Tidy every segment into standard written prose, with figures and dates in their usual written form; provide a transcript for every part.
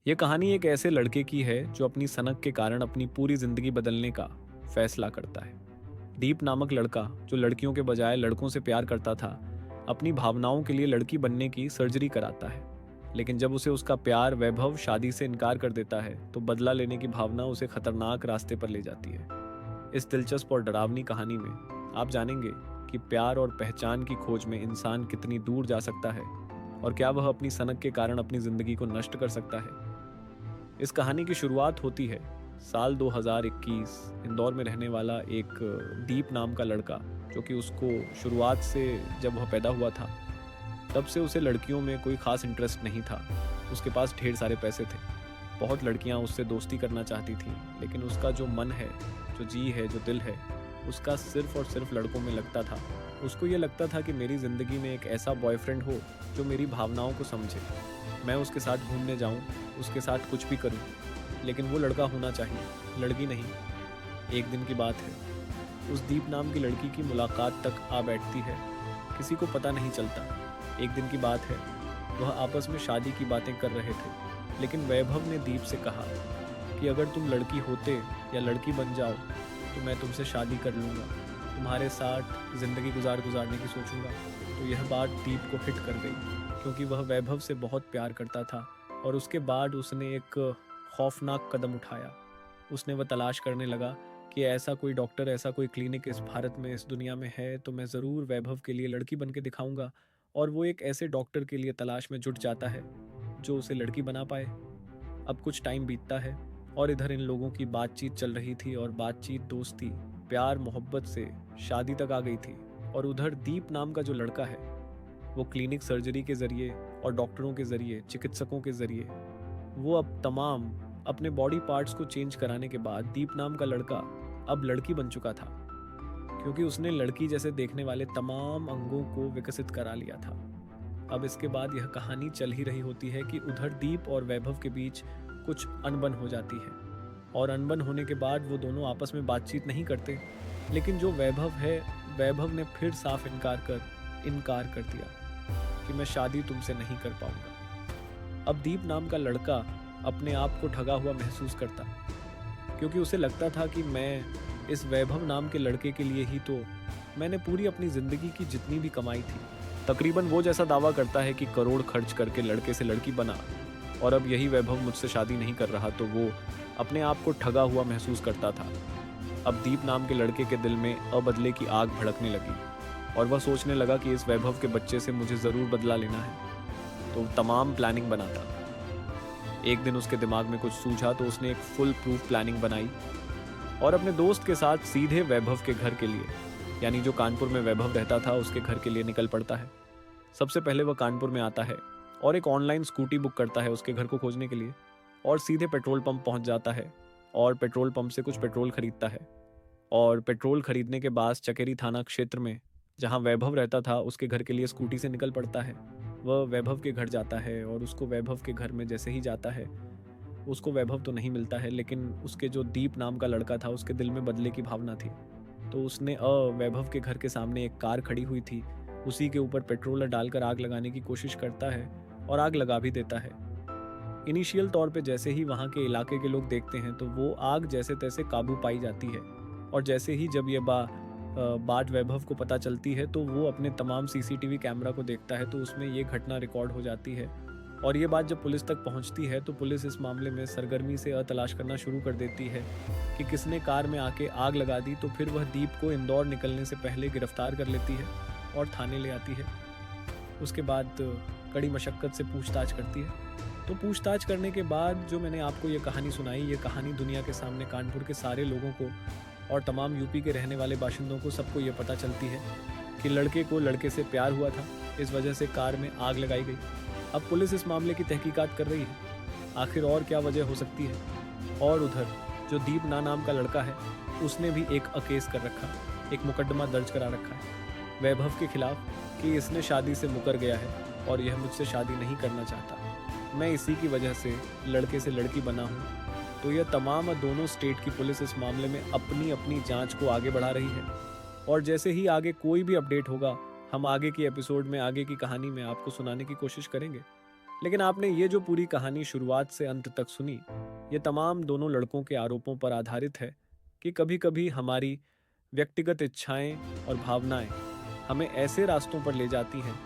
यह कहानी एक ऐसे लड़के की है जो अपनी सनक के कारण अपनी पूरी जिंदगी बदलने का फैसला करता है। दीप नामक लड़का जो लड़कियों के बजाय लड़कों से प्यार करता था, अपनी भावनाओं के लिए लड़की बनने की सर्जरी कराता है। लेकिन जब उसे उसका प्यार वैभव शादी से इनकार कर देता है तो बदला लेने की भावना उसे खतरनाक रास्ते पर ले जाती है। इस दिलचस्प और डरावनी कहानी में आप जानेंगे कि प्यार और पहचान की खोज में इंसान कितनी दूर जा सकता है और क्या वह अपनी सनक के कारण अपनी जिंदगी को नष्ट कर सकता है। इस कहानी की शुरुआत होती है साल 2021 इंदौर में रहने वाला एक दीप नाम का लड़का, जो कि उसको शुरुआत से जब वह पैदा हुआ था तब से उसे लड़कियों में कोई खास इंटरेस्ट नहीं था। उसके पास ढेर सारे पैसे थे, बहुत लड़कियां उससे दोस्ती करना चाहती थी, लेकिन उसका जो मन है, जो जी है, जो दिल है, उसका सिर्फ और सिर्फ लड़कों में लगता था। उसको ये लगता था कि मेरी ज़िंदगी में एक ऐसा बॉयफ्रेंड हो जो मेरी भावनाओं को समझे, मैं उसके साथ घूमने जाऊं, उसके साथ कुछ भी करूं, लेकिन वो लड़का होना चाहिए, लड़की नहीं। एक दिन की बात है, उस दीप नाम की लड़की की मुलाकात तक आ बैठती है, किसी को पता नहीं चलता। एक दिन की बात है, वह आपस में शादी की बातें कर रहे थे, लेकिन वैभव ने दीप से कहा कि अगर तुम लड़की होते या लड़की बन जाओ तो मैं तुमसे शादी कर लूँगा, तुम्हारे साथ ज़िंदगी गुजारने की सोचूंगा। तो यह बात दीप को हिट कर गई, क्योंकि वह वैभव से बहुत प्यार करता था और उसके बाद उसने एक खौफनाक कदम उठाया। उसने वह तलाश करने लगा कि ऐसा कोई डॉक्टर, ऐसा कोई क्लिनिक इस भारत में, इस दुनिया में है तो मैं ज़रूर वैभव के लिए लड़की बन के दिखाऊंगा। और वो एक ऐसे डॉक्टर के लिए तलाश में जुट जाता है जो उसे लड़की बना पाए। अब कुछ टाइम बीतता है और इधर इन लोगों की बातचीत चल रही थी और बातचीत दोस्ती, प्यार, मोहब्बत से शादी तक आ गई थी। और उधर दीप नाम का जो लड़का है, वो क्लिनिक, सर्जरी के ज़रिए और डॉक्टरों के ज़रिए, चिकित्सकों के ज़रिए, वो अब तमाम अपने बॉडी पार्ट्स को चेंज कराने के बाद दीप नाम का लड़का अब लड़की बन चुका था, क्योंकि उसने लड़की जैसे देखने वाले तमाम अंगों को विकसित करा लिया था। अब इसके बाद यह कहानी चल ही रही होती है कि उधर दीप और वैभव के बीच कुछ अनबन हो जाती है और अनबन होने के बाद वो दोनों आपस में बातचीत नहीं करते। लेकिन जो वैभव है, वैभव ने फिर साफ इनकार कर दिया कि मैं शादी तुमसे नहीं कर पाऊंगा। अब दीप नाम का लड़का अपने आप को ठगा हुआ महसूस करता, क्योंकि उसे लगता था कि मैं इस वैभव नाम के लड़के के लिए ही तो मैंने पूरी अपनी ज़िंदगी की जितनी भी कमाई थी, तकरीबन वो जैसा दावा करता है कि करोड़ खर्च करके लड़के से लड़की बना, और अब यही वैभव मुझसे शादी नहीं कर रहा, तो वो अपने आप को ठगा हुआ महसूस करता था। अब दीप नाम के लड़के के दिल में अबदले की आग भड़कने लगी और वह सोचने लगा कि इस वैभव के बच्चे से मुझे ज़रूर बदला लेना है। तो तमाम प्लानिंग बनाता। एक दिन उसके दिमाग में कुछ सूझा तो उसने एक फुल प्रूफ प्लानिंग बनाई और अपने दोस्त के साथ सीधे वैभव के घर के लिए, यानी जो कानपुर में वैभव रहता था, उसके घर के लिए निकल पड़ता है। सबसे पहले वह कानपुर में आता है और एक ऑनलाइन स्कूटी बुक करता है उसके घर को खोजने के लिए और सीधे पेट्रोल पंप पहुंच जाता है और पेट्रोल पंप से कुछ पेट्रोल खरीदता है। और पेट्रोल खरीदने के बाद चकेरी थाना क्षेत्र में जहां वैभव रहता था, उसके घर के लिए स्कूटी से निकल पड़ता है। वह वैभव के घर जाता है और उसको वैभव के घर में जैसे ही जाता है, उसको वैभव तो नहीं मिलता है, लेकिन उसके जो दीप नाम का लड़का था, उसके दिल में बदले की भावना थी। तो उसने वैभव के घर के सामने एक कार खड़ी हुई थी, उसी के ऊपर पेट्रोल डालकर आग लगाने की कोशिश करता है और आग लगा भी देता है। इनिशियल तौर पे जैसे ही वहाँ के इलाके के लोग देखते हैं तो वो आग जैसे तैसे काबू पाई जाती है, और जैसे ही जब ये बात वैभव को पता चलती है तो वो अपने तमाम सीसीटीवी कैमरा को देखता है, तो उसमें ये घटना रिकॉर्ड हो जाती है। और ये बात जब पुलिस तक पहुंचती है तो पुलिस इस मामले में सरगर्मी से तलाश करना शुरू कर देती है कि किसने कार में आके आग लगा दी। तो फिर वह दीप को इंदौर निकलने से पहले गिरफ्तार कर लेती है और थाने ले आती है। उसके बाद कड़ी मशक्क़त से पूछताछ करती है। तो पूछताछ करने के बाद जो मैंने आपको ये कहानी सुनाई, ये कहानी दुनिया के सामने कानपुर के सारे लोगों को और तमाम यूपी के रहने वाले बाशिंदों को, सबको ये पता चलती है कि लड़के को लड़के से प्यार हुआ था, इस वजह से कार में आग लगाई गई। अब पुलिस इस मामले की तहकीकात कर रही है, आखिर और क्या वजह हो सकती है। और उधर जो दीप नाम का लड़का है, उसने भी एक केस कर रखा, एक मुकदमा दर्ज करा रखा है वैभव के खिलाफ कि इसने शादी से मुकर गया है और यह मुझसे शादी नहीं करना चाहता, मैं इसी की वजह से लड़के से लड़की बना हूँ। तो यह तमाम दोनों स्टेट की पुलिस इस मामले में अपनी अपनी जांच को आगे बढ़ा रही है, और जैसे ही आगे कोई भी अपडेट होगा, हम आगे की एपिसोड में, आगे की कहानी में आपको सुनाने की कोशिश करेंगे। लेकिन आपने ये जो पूरी कहानी शुरुआत से अंत तक सुनी, ये तमाम दोनों लड़कों के आरोपों पर आधारित है कि कभी कभी हमारी व्यक्तिगत इच्छाएं और भावनाएं हमें ऐसे रास्तों पर ले जाती हैं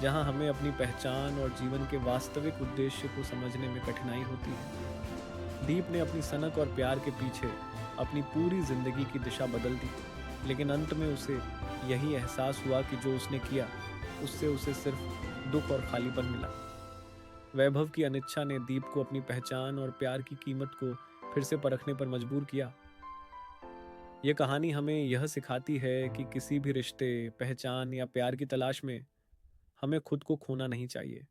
जहां हमें अपनी पहचान और जीवन के वास्तविक उद्देश्य को समझने में कठिनाई होती है। दीप ने अपनी सनक और प्यार के पीछे अपनी पूरी जिंदगी की दिशा बदल दी, लेकिन अंत में उसे यही एहसास हुआ कि जो उसने किया उससे उसे सिर्फ दुख और खालीपन मिला। वैभव की अनिच्छा ने दीप को अपनी पहचान और प्यार की कीमत को फिर से परखने पर मजबूर किया। यह कहानी हमें यह सिखाती है कि किसी भी रिश्ते, पहचान या प्यार की तलाश में हमें खुद को खोना नहीं चाहिए।